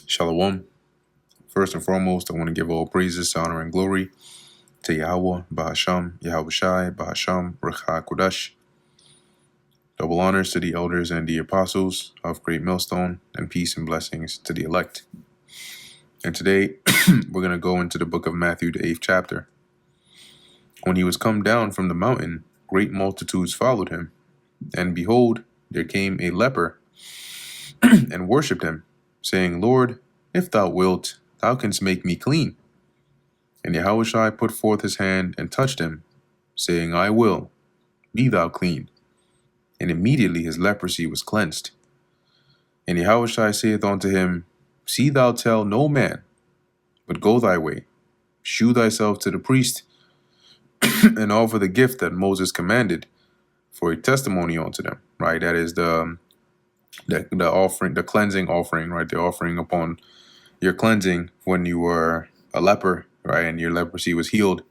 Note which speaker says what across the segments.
Speaker 1: Shalom. First and foremost, I want to give all praises, honor, and glory to Yahweh, Bahasham, Yahweh Shai, Bahasham, Recha Kodash. Double honors to the elders and the apostles of Great Millstone, and peace and blessings to the elect. And today, we're going to go into the book of Matthew, the 8th chapter. When he was come down from the mountain, great multitudes followed him. And behold, there came a leper and worshipped him, saying, Lord, if thou wilt, thou canst make me clean. And Yahushua put forth his hand and touched him, saying, I will, be thou clean. And immediately his leprosy was cleansed. And Yahushua saith unto him, See thou tell no man, but go thy way, shew thyself to the priest, and offer the gift that Moses commanded for a testimony unto them. Right? That is the offering, the cleansing offering, right? The offering upon your cleansing when you were a leper, right? And your leprosy was healed.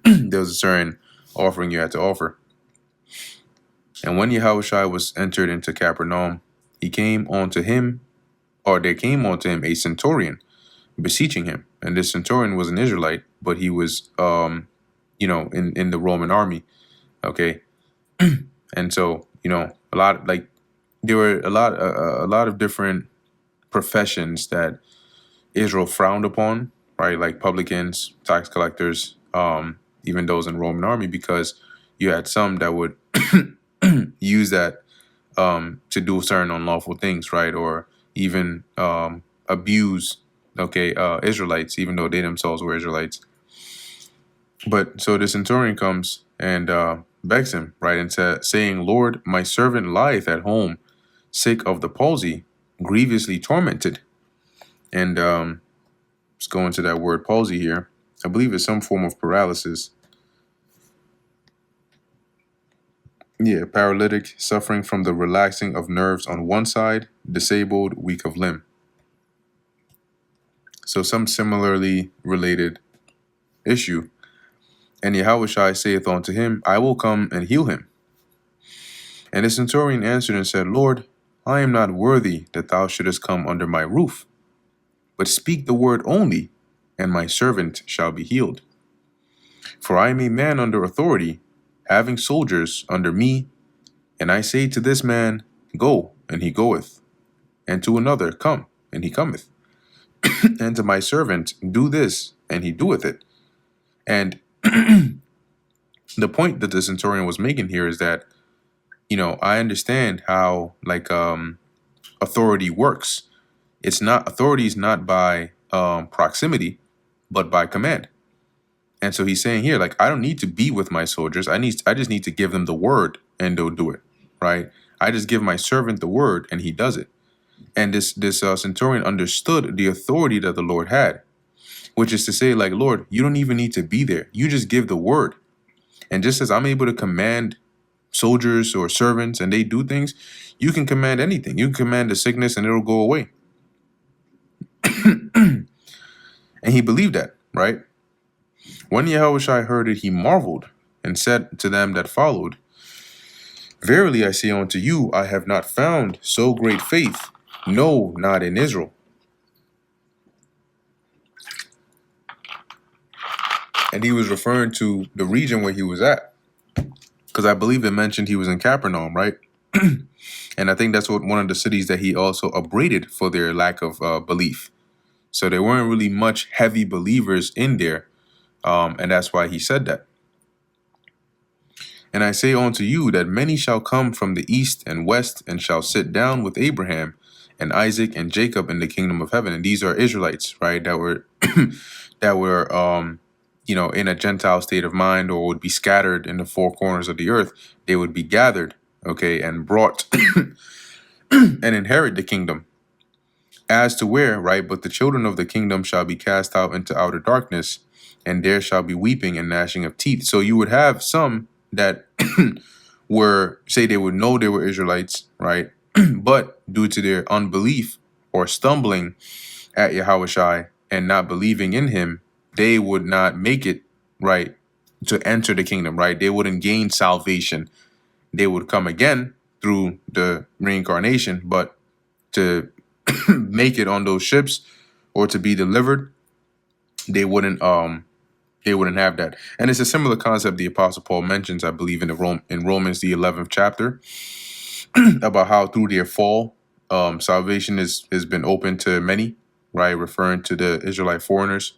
Speaker 1: There was a certain offering you had to offer. And when Yahushua was entered into Capernaum, there came unto him a centurion, beseeching him. And this centurion was an Israelite, but he was, in the Roman army. Okay. And so, there were a lot of different professions that Israel frowned upon, right? Like publicans, tax collectors, even those in the Roman army, because you had some that would use that to do certain unlawful things, right? Or even abuse, Israelites, even though they themselves were Israelites. But so the centurion comes and begs him, right? And saying, Lord, my servant lieth at home, sick of the palsy, grievously tormented. And let's go into that word palsy here. I believe it's some form of paralysis. Yeah, paralytic, suffering from the relaxing of nerves on one side, disabled, weak of limb. So some similarly related issue. And Yahushua saith unto him, I will come and heal him. And the centurion answered and said, Lord, I am not worthy that thou shouldest come under my roof, but speak the word only, and my servant shall be healed. For I am a man under authority, having soldiers under me, and I say to this man, Go, and he goeth, and to another, Come, and he cometh, and to my servant, Do this, and he doeth it. And the point that the centurion was making here is that, I understand how authority works. Authority is not by proximity, but by command. And so he's saying here, I don't need to be with my soldiers. I just need to give them the word and they'll do it, right? I just give my servant the word and he does it. And this centurion understood the authority that the Lord had, which is to say, Lord, you don't even need to be there. You just give the word. And just as I'm able to command soldiers or servants and they do things, you can command anything. You can command the sickness and it'll go away. And he believed that, right? When Yahushua heard it, he marveled and said to them that followed, Verily I say unto you, I have not found so great faith, no, not in Israel. And he was referring to the region where he was at, because I believe it mentioned he was in Capernaum, right? And I think that's one of the cities that he also upbraided for their lack of belief. So there weren't really much heavy believers in there. And that's why he said that. And I say unto you that many shall come from the east and west and shall sit down with Abraham and Isaac and Jacob in the kingdom of heaven. And these are Israelites, right? That were in a Gentile state of mind, or would be scattered in the four corners of the earth. They would be gathered, and brought and inherit the kingdom. As to where, right? But the children of the kingdom shall be cast out into outer darkness, and there shall be weeping and gnashing of teeth. So you would have some that they would know they were Israelites, right? But due to their unbelief or stumbling at Yahushua and not believing in him, they would not make it, right, to enter the kingdom, right? They wouldn't gain salvation. They would come again through the reincarnation, but to make it on those ships or to be delivered, they wouldn't have that. And it's a similar concept the Apostle Paul mentions, I believe, in Romans the 11th chapter, about how through their fall, salvation has been open to many, right? Referring to the Israelite foreigners.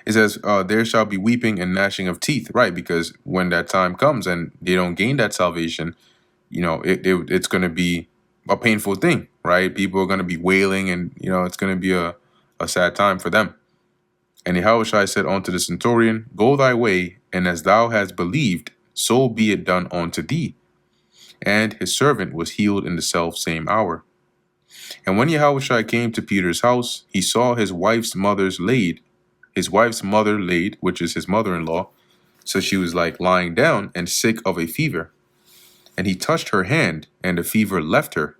Speaker 1: It says, there shall be weeping and gnashing of teeth, right? Because when that time comes and they don't gain that salvation, it's going to be a painful thing, right? People are going to be wailing, and, it's going to be a sad time for them. And Yahushua said unto the centurion, go thy way, and as thou hast believed, so be it done unto thee. And his servant was healed in the self same hour. And when Yahushua came to Peter's house, he saw his wife's mother laid, which is his mother-in-law. So she was like lying down and sick of a fever. And he touched her hand, and the fever left her.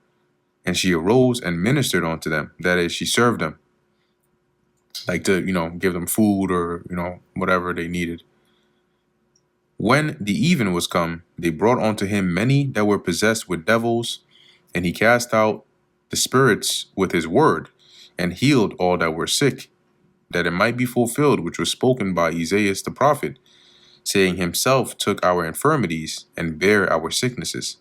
Speaker 1: And she arose and ministered unto them. That is, she served them. Like to, give them food or, whatever they needed. When the even was come, they brought unto him many that were possessed with devils, and he cast out the spirits with his word, and healed all that were sick, that it might be fulfilled which was spoken by Isaiah the prophet, saying, himself took our infirmities and bare our sicknesses.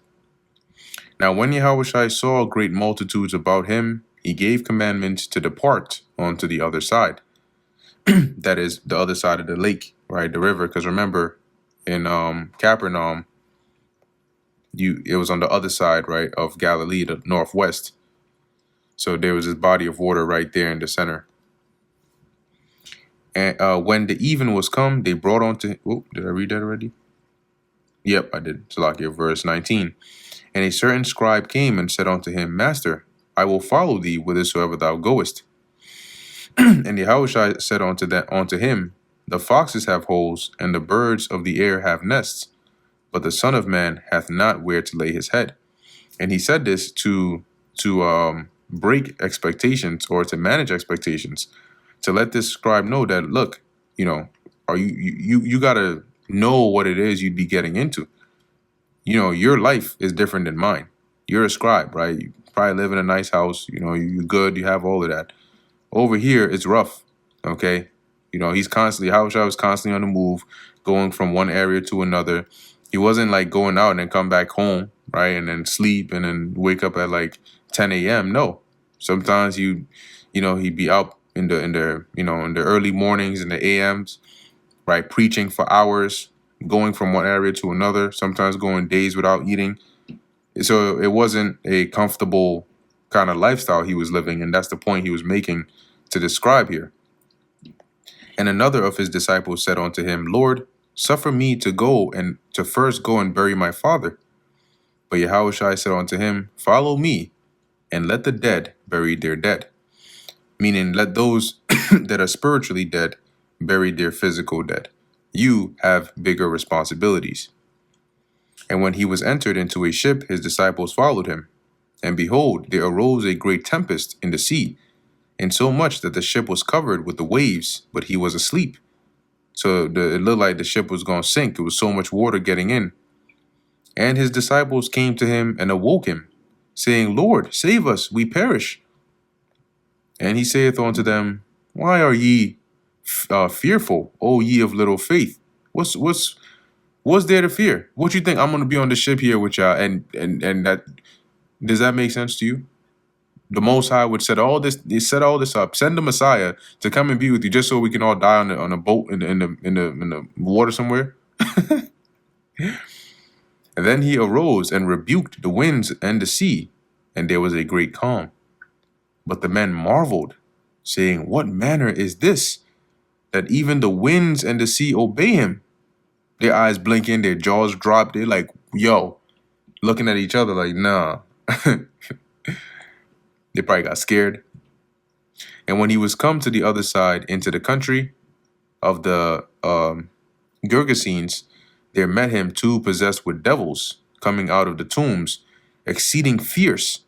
Speaker 1: Now when Yahushua saw great multitudes about him, he gave commandment to depart onto the other side. That is, the other side of the lake, right, the river. Because remember, in Capernaum, it was on the other side, right, of Galilee, the northwest. So there was this body of water right there in the center. And when the even was come, they brought unto him. Oh, did I read that already? Yep, I did. Salakia, verse 19. And a certain scribe came and said unto him, Master, I will follow thee whithersoever thou goest. And Yahushua said unto him, the foxes have holes, and the birds of the air have nests, but the Son of Man hath not where to lay his head. And he said this to break expectations, or to manage expectations, to let this scribe know that, look, you gotta know what it is you'd be getting into. Your life is different than mine. You're a scribe, right? You probably live in a nice house. You're good. You have all of that. Over here, it's rough. Okay. Yahushua was constantly on the move, going from one area to another. He wasn't like going out and then come back home, right, and then sleep and then wake up at like 10 a.m. No, sometimes he'd be out in the early mornings and the a.m.s, right, preaching for hours, going from one area to another. Sometimes going days without eating. So it wasn't a comfortable kind of lifestyle he was living, and that's the point he was making to describe here. And another of his disciples said unto him, Lord, suffer me to go and to first go and bury my father. But Yahushua said unto him, follow me, and let the dead bury their dead. Meaning, let those that are spiritually dead bury their physical dead. You have bigger responsibilities. And when he was entered into a ship, his disciples followed him. And behold, there arose a great tempest in the sea, insomuch that the ship was covered with the waves, but he was asleep. So it looked like the ship was going to sink. It was so much water getting in. And his disciples came to him and awoke him, saying, Lord, save us, we perish. And he saith unto them, why are ye fearful, O ye of little faith? What's there to fear? What you think? I'm going to be on the ship here with y'all, and that, does that make sense to you? The Most High would set all this. They set all this up. Send the Messiah to come and be with you, just so we can all die on a boat in the water somewhere. And then he arose and rebuked the winds and the sea, and there was a great calm. But the men marveled, saying, what manner is this, that even the winds and the sea obey him? Their eyes blinking, their jaws dropped. They're like, yo, looking at each other like, nah. They probably got scared. And when he was come to the other side into the country of the Gergesenes, there met him two possessed with devils, coming out of the tombs, exceeding fierce,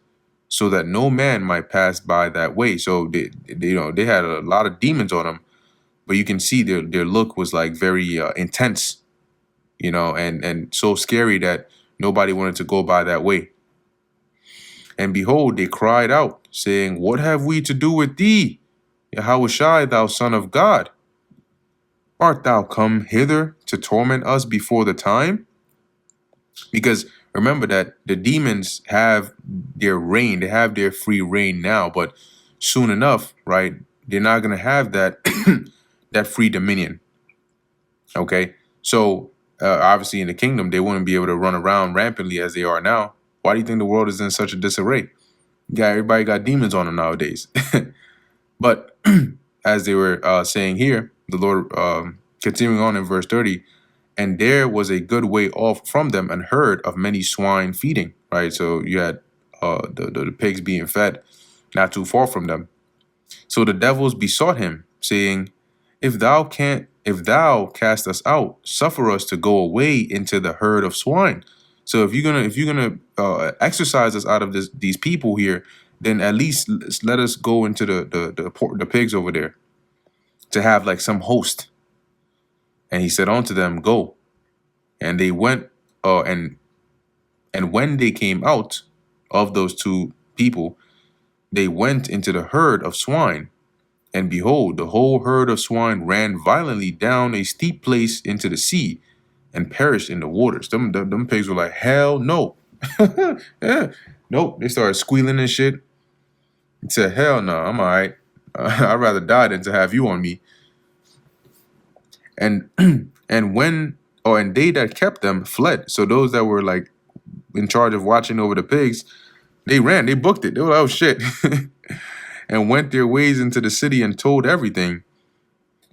Speaker 1: so that no man might pass by that way. So they had a lot of demons on them, but you can see their look was like very intense, and so scary that nobody wanted to go by that way. And behold, they cried out, saying, What have we to do with thee, Yahushai, thou Son of God? Art thou come hither to torment us before the time? Because remember that the demons have their reign, they have their free reign now, but soon enough, right, they're not going to have that that free dominion. Okay, so obviously in the kingdom, they wouldn't be able to run around rampantly as they are now. Why do you think the world is in such a disarray? Everybody got demons on them nowadays. But as they were saying here, the Lord, continuing on in verse 30, and there was a good way off from them and herd of many swine feeding, right? So you had the pigs being fed not too far from them. So the devils besought him, saying, if thou cast us out, suffer us to go away into the herd of swine. So if you're gonna exercise us out of these people here, then at least let us go into the pigs over there to have like some host. And he said unto them, Go. And they went, and when they came out of those two people, they went into the herd of swine. And behold, the whole herd of swine ran violently down a steep place into the sea and perished in the waters. Them pigs were like, hell no. Yeah. Nope. They started squealing and shit. He said, hell no, I'm all right. I'd rather die than to have you on me. And and they that kept them fled. So those that were like in charge of watching over the pigs, they ran, they booked it. They were like, oh shit. And went their ways into the city and told everything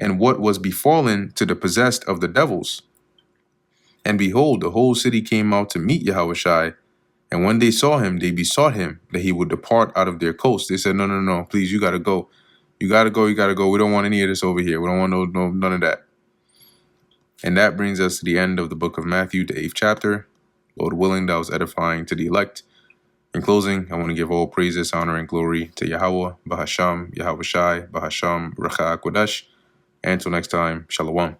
Speaker 1: and what was befallen to the possessed of the devils. And behold, the whole city came out to meet Yahushai. And when they saw him, they besought him that he would depart out of their coast. They said, no, please, you got to go. You got to go. We don't want any of this over here. We don't want none of that. And that brings us to the end of the book of Matthew, the 8th chapter. Lord willing, that was edifying to the elect. In closing, I want to give all praises, honor, and glory to Yahweh, Bahasham, Yahushai, Bahasham, Racha Kodesh. And until next time, Shalom.